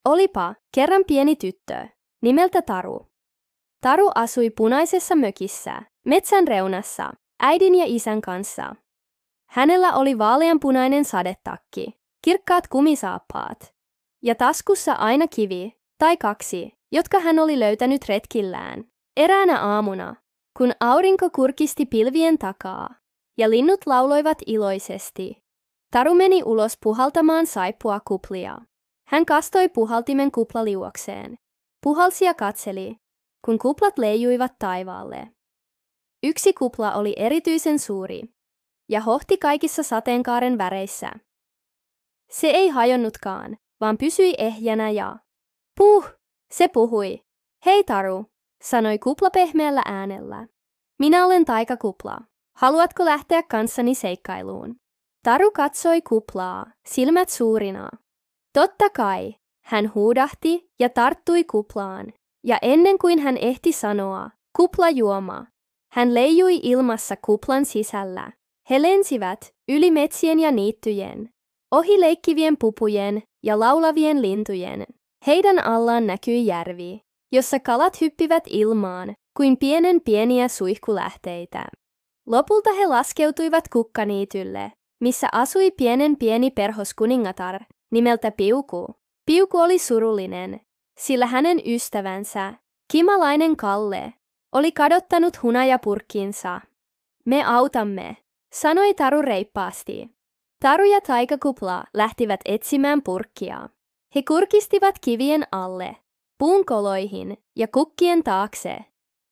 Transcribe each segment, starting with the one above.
Olipa kerran pieni tyttö, nimeltä Taru. Taru asui punaisessa mökissä, metsän reunassa, äidin ja isän kanssa. Hänellä oli vaaleanpunainen sadetakki, kirkkaat kumisaappaat ja taskussa aina kivi tai kaksi, jotka hän oli löytänyt retkillään. Eräänä aamuna, kun aurinko kurkisti pilvien takaa ja linnut lauloivat iloisesti, Taru meni ulos puhaltamaan saippua kuplia. Hän kastoi puhaltimen kuplaliuokseen, puhalsi ja katseli, kun kuplat leijuivat taivaalle. Yksi kupla oli erityisen suuri ja hohti kaikissa sateenkaaren väreissä. Se ei hajonnutkaan, vaan pysyi ehjänä ja puh, se puhui. Hei Taru, sanoi kupla pehmeällä äänellä. Minä olen taikakupla. Haluatko lähteä kanssani seikkailuun? Taru katsoi kuplaa, silmät suurina. Totta kai, hän huudahti ja tarttui kuplaan, ja ennen kuin hän ehti sanoa, kupla juoma, hän leijui ilmassa kuplan sisällä. He lensivät yli metsien ja niittyjen, ohi leikkivien pupujen ja laulavien lintujen. Heidän allaan näkyi järvi, jossa kalat hyppivät ilmaan kuin pieniä suihkulähteitä. Lopulta he laskeutuivat kukkaniitylle, missä asui pieni perhoskuningatar nimeltä Piuku. Piuku oli surullinen, sillä hänen ystävänsä, kimalainen Kalle, oli kadottanut hunajapurkkinsa. Me autamme, sanoi Taru reippaasti. Taru ja taikakupla lähtivät etsimään purkkia. He kurkistivat kivien alle, puun koloihin ja kukkien taakse.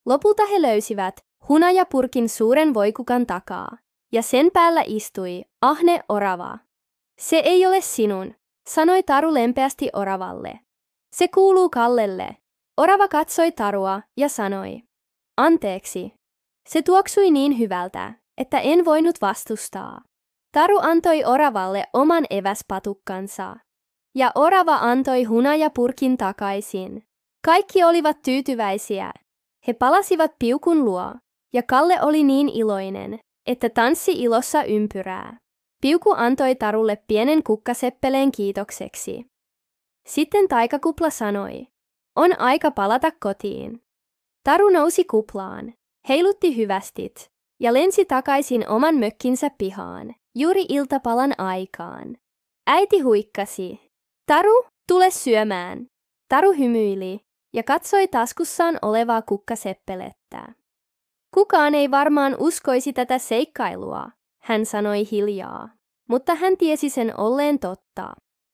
Lopulta he löysivät hunajapurkin suuren voikukan takaa, ja sen päällä istui ahne orava. Se ei ole sinun, sanoi Taru lempeästi oravalle. Se kuuluu Kallelle. Orava katsoi Tarua ja sanoi, anteeksi. Se tuoksui niin hyvältä, että en voinut vastustaa. Taru antoi oravalle oman eväspatukkansa, ja orava antoi hunajapurkin takaisin. Kaikki olivat tyytyväisiä. He palasivat Piukun luo, ja Kalle oli niin iloinen, että tanssi ilossa ympyrää. Piuku antoi Tarulle pienen kukkaseppeleen kiitokseksi. Sitten taikakupla sanoi, on aika palata kotiin. Taru nousi kuplaan, heilutti hyvästit ja lensi takaisin oman mökkinsä pihaan, juuri iltapalan aikaan. Äiti huikkasi, Taru, tule syömään. Taru hymyili ja katsoi taskussaan olevaa kukkaseppelettä. Kukaan ei varmaan uskoisi tätä seikkailua, hän sanoi hiljaa, mutta hän tiesi sen olleen totta.